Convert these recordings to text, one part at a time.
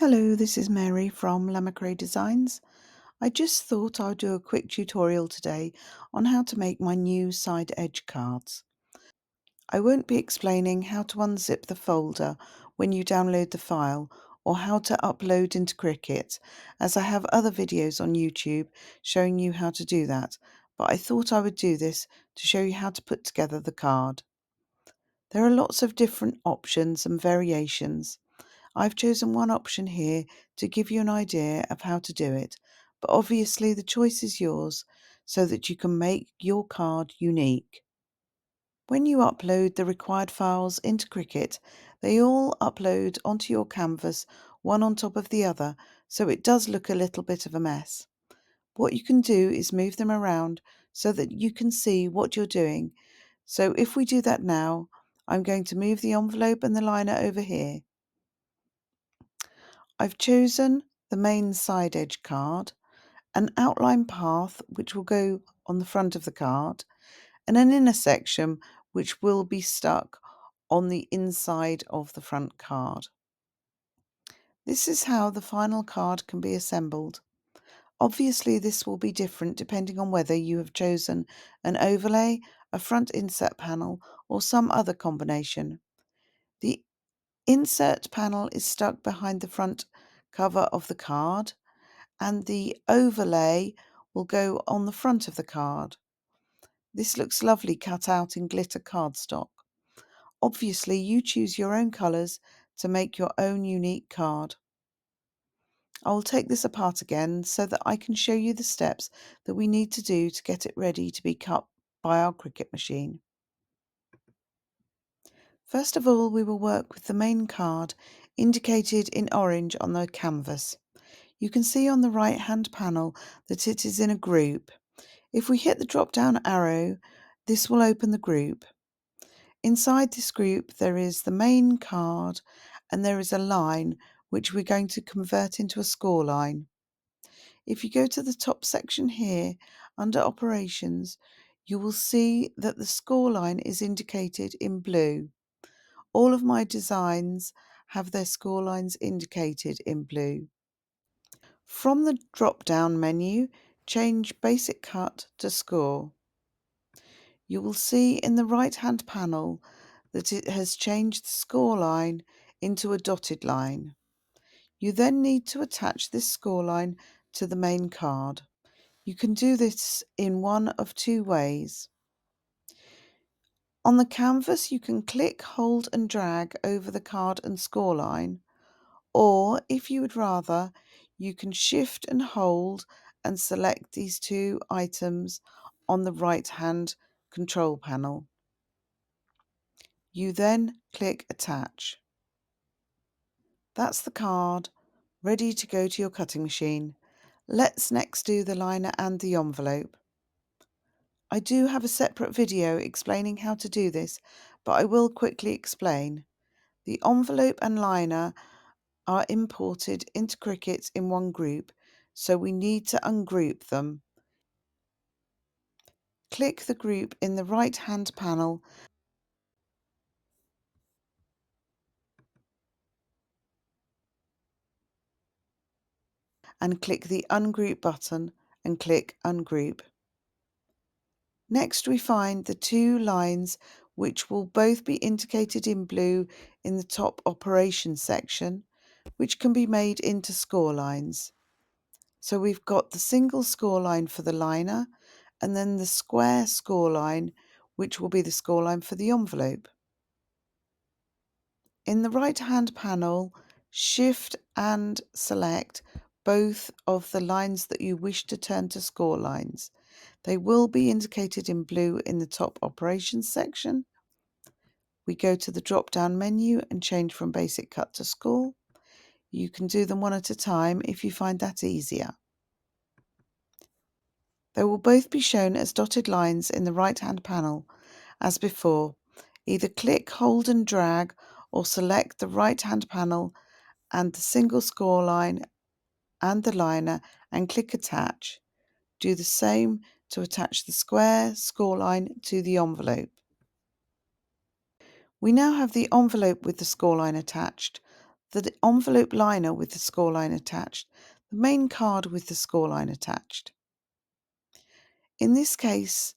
Hello, this is Mary from Lamacrae Designs. I just thought I'd do a quick tutorial today on how to make my new side edge cards. I won't be explaining how to unzip the folder when you download the file or how to upload into Cricut, as I have other videos on YouTube showing you how to do that, but I thought I would do this to show you how to put together the card. There are lots of different options and variations. I've chosen one option here to give you an idea of how to do it, but obviously the choice is yours so that you can make your card unique. When you upload the required files into Cricut, they all upload onto your canvas one on top of the other, so it does look a little bit of a mess. What you can do is move them around so that you can see what you're doing. So if we do that now, I'm going to move the envelope and the liner over here. I've chosen the main side edge card, an outline path which will go on the front of the card, and an inner section which will be stuck on the inside of the front card. This is how the final card can be assembled. Obviously this will be different depending on whether you have chosen an overlay, a front insert panel, or some other combination. The insert panel is stuck behind the front cover of the card, and the overlay will go on the front of the card. This looks lovely cut out in glitter cardstock. Obviously you choose your own colours to make your own unique card. I will take this apart again so that I can show you the steps that we need to do to get it ready to be cut by our Cricut machine. First of all, we will work with the main card indicated in orange on the canvas. You can see on the right hand panel that it is in a group. If we hit the drop down arrow, this will open the group. Inside this group there is the main card and there is a line which we're going to convert into a score line. If you go to the top section here under operations, you will see that the score line is indicated in blue. All of my designs have their score lines indicated in blue. From the drop down menu, change Basic Cut to Score. You will see in the right hand panel that it has changed the score line into a dotted line. You then need to attach this score line to the main card. You can do this in one of two ways. On the canvas you can click, hold and drag over the card and score line, or if you would rather, you can shift and hold and select these two items on the right hand control panel. You then click attach. That's the card ready to go to your cutting machine. Let's next do the liner and the envelope. I do have a separate video explaining how to do this, but I will quickly explain. The envelope and liner are imported into Cricut in one group, so we need to ungroup them. Click the group in the right hand panel and click the ungroup button and click ungroup. Next we find the two lines which will both be indicated in blue in the top operations section, which can be made into score lines. So we've got the single score line for the liner and then the square score line, which will be the score line for the envelope. In the right hand panel, shift and select both of the lines that you wish to turn to score lines. They will be indicated in blue in the top operations section. We go to the drop down menu and change from basic cut to score. You can do them one at a time if you find that easier. They will both be shown as dotted lines in the right hand panel as before. Either click, hold and drag or select the right hand panel and the single score line and the liner and click attach. Do the same to attach the square score line to the envelope. We now have the envelope with the score line attached. the envelope liner with the score line attached, the main card with the score line attached. In this case,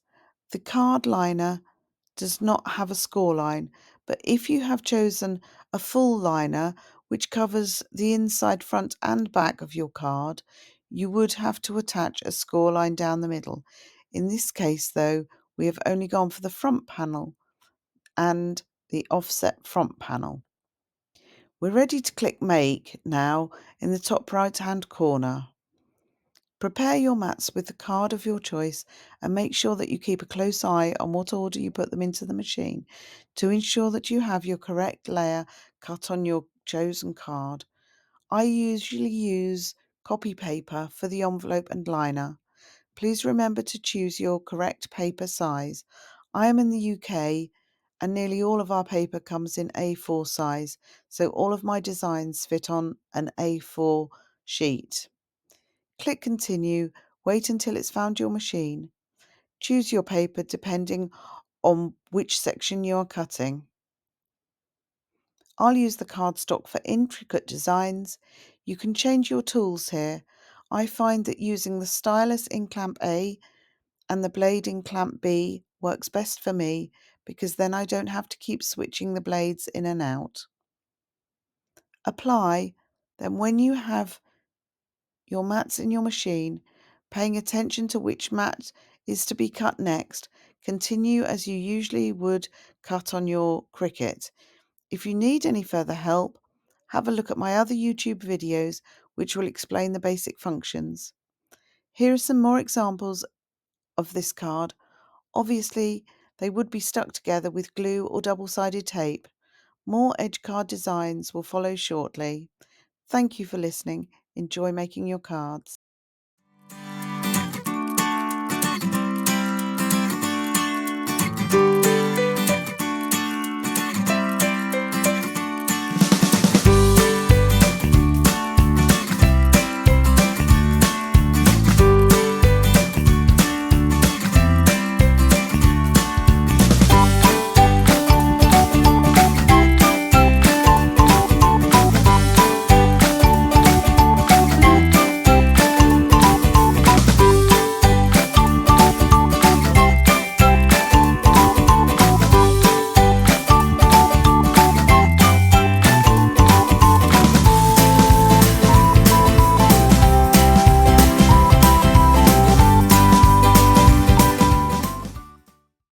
the card liner does not have a score line, but if you have chosen a full liner which covers the inside, front and back of your card, you would have to attach a score line down the middle. In this case though, we have only gone for the front panel and the offset front panel. We're ready to click Make now in the top right hand corner. Prepare your mats with the card of your choice and make sure that you keep a close eye on what order you put them into the machine to ensure that you have your correct layer cut on your chosen card. I usually use copy paper for the envelope and liner. Please remember to choose your correct paper size. I am in the UK and nearly all of our paper comes in A4 size, so all of my designs fit on an A4 sheet. Click Continue, wait until it's found your machine. Choose your paper depending on which section you are cutting. I'll use the cardstock for intricate designs. You can change your tools here. I find that using the stylus in clamp A and the blade in clamp B works best for me because then I don't have to keep switching the blades in and out. Apply, then when you have your mats in your machine, paying attention to which mat is to be cut next, continue as you usually would cut on your Cricut. If you need any further help, have a look at my other YouTube videos which will explain the basic functions. Here are some more examples of this card. Obviously, they would be stuck together with glue or double-sided tape. More edge card designs will follow shortly. Thank you for listening. Enjoy making your cards.